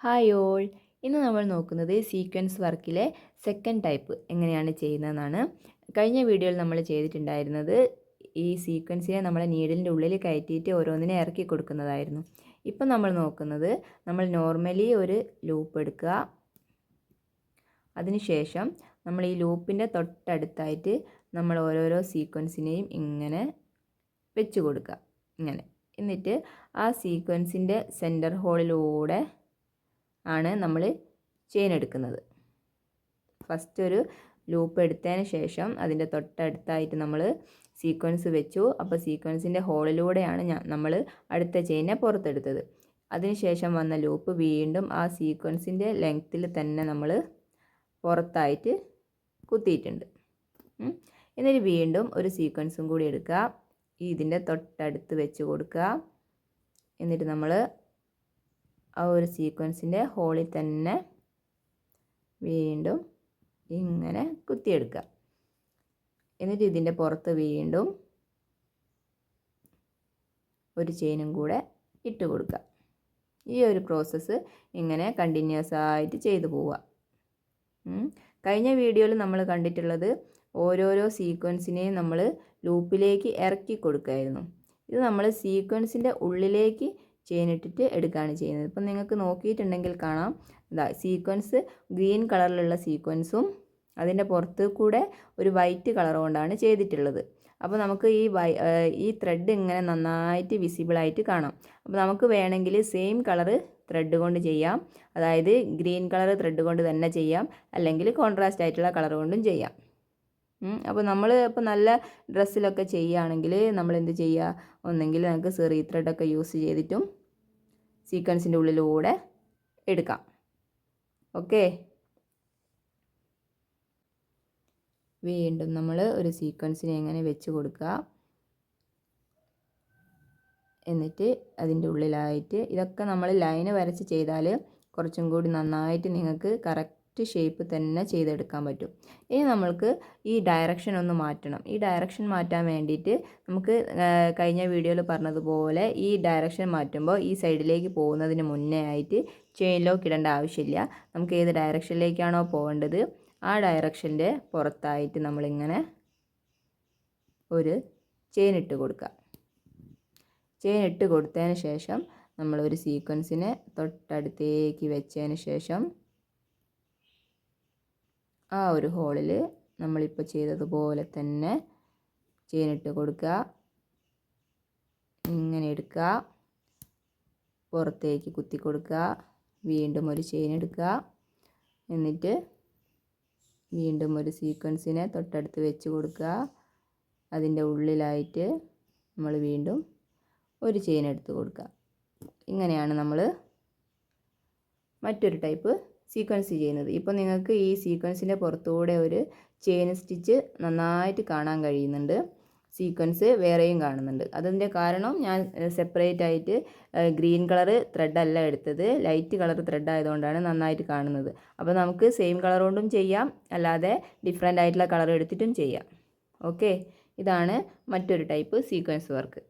Hi all, ഇന്ന് നമ്മൾ നോക്കുന്നത് സീക്വൻസ് വർക്കിലെ സെക്കൻഡ് ടൈപ്പ് എങ്ങനെയാണ് ചെയ്യുന്നതെന്നാണ്. കഴിഞ്ഞ വീഡിയോയിൽ നമ്മൾ ചെയ്തിട്ടുണ്ടായിരുന്നത് ഈ സീക്വൻസിനെ നമ്മളെ നീഡിലിൻ്റെ ഉള്ളിൽ കയറ്റിയിട്ട് ഓരോന്നിനെ ഇറക്കി കൊടുക്കുന്നതായിരുന്നു. ഇപ്പം നമ്മൾ നോക്കുന്നത് നമ്മൾ നോർമലി ഒരു ലൂപ്പ് എടുക്കുക, അതിനുശേഷം നമ്മൾ ഈ ലൂപ്പിൻ്റെ തൊട്ടടുത്തായിട്ട് നമ്മൾ ഓരോരോ സീക്വൻസിനെയും ഇങ്ങനെ വെച്ച് കൊടുക്കുക. ഇങ്ങനെ എന്നിട്ട് ആ സീക്വൻസിൻ്റെ സെൻറ്റർ ഹോളിലൂടെ ആണ് നമ്മൾ ചെയിൻ എടുക്കുന്നത്. ഫസ്റ്റ് ഒരു ലൂപ്പ് എടുത്തതിന് ശേഷം അതിൻ്റെ തൊട്ടടുത്തായിട്ട് നമ്മൾ സീക്വൻസ് വെച്ചു. അപ്പോൾ സീക്വൻസിൻ്റെ ഹോളിലൂടെയാണ് നമ്മൾ അടുത്ത ചെയിനെ പുറത്തെടുത്തത്. അതിനുശേഷം വന്ന ലൂപ്പ് വീണ്ടും ആ സീക്വൻസിൻ്റെ ലെങ്ത്തിൽ തന്നെ നമ്മൾ പുറത്തായിട്ട് കുത്തിയിട്ടുണ്ട്. എന്നിട്ട് വീണ്ടും ഒരു സീക്വൻസും കൂടി എടുക്കുക, ഇതിൻ്റെ തൊട്ടടുത്ത് വെച്ച് കൊടുക്കുക. എന്നിട്ട് നമ്മൾ ആ ഒരു സീക്വൻസിൻ്റെ ഹോളിൽ തന്നെ വീണ്ടും ഇങ്ങനെ കുത്തിയെടുക്കുക. എന്നിട്ട് ഇതിൻ്റെ പുറത്ത് വീണ്ടും ഒരു ചെയിനും കൂടെ ഇട്ട് കൊടുക്കുക. ഈ ഒരു പ്രോസസ്സ് ഇങ്ങനെ കണ്ടിന്യൂസ് ആയിട്ട് ചെയ്തു പോവുക. കഴിഞ്ഞ വീഡിയോയിൽ നമ്മൾ കണ്ടിട്ടുള്ളത് ഓരോരോ സീക്വൻസിനെയും നമ്മൾ ലൂപ്പിലേക്ക് ഇറക്കി കൊടുക്കുമായിരുന്നു. ഇത് നമ്മൾ സീക്വൻസിൻ്റെ ഉള്ളിലേക്ക് ചെയിൻ ഇട്ടിട്ട് എടുക്കുകയാണ് ചെയ്യുന്നത്. ഇപ്പം നിങ്ങൾക്ക് നോക്കിയിട്ടുണ്ടെങ്കിൽ കാണാം, സീക്വൻസ് ഗ്രീൻ കളറിലുള്ള സീക്വൻസും അതിൻ്റെ പുറത്ത് കൂടെ ഒരു വൈറ്റ് കളർ കൊണ്ടാണ് ചെയ്തിട്ടുള്ളത്. അപ്പോൾ നമുക്ക് ഈ ത്രെഡ് ഇങ്ങനെ നന്നായിട്ട് വിസിബിളായിട്ട് കാണാം. അപ്പോൾ നമുക്ക് വേണമെങ്കിൽ സെയിം കളറ് ത്രെഡ് കൊണ്ട് ചെയ്യാം, അതായത് ഗ്രീൻ കളർ ത്രെഡ് കൊണ്ട് തന്നെ ചെയ്യാം, അല്ലെങ്കിൽ കോൺട്രാസ്റ്റ് ആയിട്ടുള്ള കളർ കൊണ്ടും ചെയ്യാം. അപ്പോൾ നമ്മൾ ഇപ്പോൾ നല്ല ഡ്രസ്സിലൊക്കെ ചെയ്യുകയാണെങ്കിൽ നമ്മൾ എന്ത് ചെയ്യുക, ഒന്നെങ്കിൽ നമുക്ക് സെറി ത്രെഡൊക്കെ യൂസ് ചെയ്തിട്ടും സീക്വൻസിൻ്റെ ഉള്ളിലൂടെ എടുക്കാം. ഓക്കെ, വീണ്ടും നമ്മൾ ഒരു സീക്വൻസിനെ എങ്ങനെ വെച്ച് കൊടുക്കുക. എന്നിട്ട് അതിൻ്റെ ഉള്ളിലായിട്ട് ഇതൊക്കെ നമ്മൾ ലൈന് വരച്ച് ചെയ്താൽ കുറച്ചും കൂടി നന്നായിട്ട് നിങ്ങൾക്ക് കറക്റ്റ് ഷേപ്പ് തന്നെ ചെയ്തെടുക്കാൻ പറ്റും. ഇനി നമ്മൾക്ക് ഈ ഡയറക്ഷൻ ഒന്ന് മാറ്റണം. ഈ ഡയറക്ഷൻ മാറ്റാൻ വേണ്ടിയിട്ട് നമുക്ക് കഴിഞ്ഞ വീഡിയോയിൽ പറഞ്ഞതുപോലെ ഈ ഡയറക്ഷൻ മാറ്റുമ്പോൾ ഈ സൈഡിലേക്ക് പോകുന്നതിന് മുന്നേ ആയിട്ട് ചെയിൻ ലോക്ക് ഇടേണ്ട ആവശ്യമില്ല. നമുക്ക് ഏത് ഡയറക്ഷനിലേക്കാണോ പോകേണ്ടത് ആ ഡയറക്ഷൻ്റെ പുറത്തായിട്ട് നമ്മളിങ്ങനെ ഒരു ചെയിൻ ഇട്ട് കൊടുക്കുക. ചെയിൻ ഇട്ട് കൊടുത്തതിന് ശേഷം നമ്മളൊരു സീക്വൻസിനെ തൊട്ടടുത്തേക്ക് വെച്ചതിന് ശേഷം ആ ഒരു ഹോളിൽ നമ്മളിപ്പോൾ ചെയ്തതുപോലെ തന്നെ ചെയിൻ ഇട്ട് കൊടുക്കുക. ഇങ്ങനെ എടുക്കുക, പുറത്തേക്ക് കുത്തി കൊടുക്കുക, വീണ്ടും ഒരു ചെയിൻ എടുക്കുക. എന്നിട്ട് വീണ്ടും ഒരു സീക്വൻസിനെ തൊട്ടടുത്ത് വെച്ച് കൊടുക്കുക. അതിൻ്റെ ഉള്ളിലായിട്ട് നമ്മൾ വീണ്ടും ഒരു ചെയിൻ എടുത്ത് കൊടുക്കുക. ഇങ്ങനെയാണ് നമ്മൾ മറ്റൊരു ടൈപ്പ് സീക്വൻസ് ചെയ്യുന്നത്. ഇപ്പോൾ നിങ്ങൾക്ക് ഈ സീക്വൻസിൻ്റെ പുറത്തുകൂടെ ഒരു ചെയിൻ സ്റ്റിച്ച് നന്നായിട്ട് കാണാൻ കഴിയുന്നുണ്ട്, സീക്വൻസ് വേറെയും കാണുന്നുണ്ട്. അതിൻ്റെ കാരണം ഞാൻ സെപ്പറേറ്റ് ആയിട്ട് ഗ്രീൻ കളർ ത്രെഡല്ല എടുത്തത്, ലൈറ്റ് കളർ ത്രെഡ് ആയതുകൊണ്ടാണ് നന്നായിട്ട് കാണുന്നത്. അപ്പോൾ നമുക്ക് സെയിം കളർ കൊണ്ടും ചെയ്യാം, അല്ലാതെ ഡിഫറെൻ്റ് ആയിട്ടുള്ള കളർ എടുത്തിട്ടും ചെയ്യാം. ഓക്കെ, ഇതാണ് മറ്റൊരു ടൈപ്പ് സീക്വൻസ് വർക്ക്.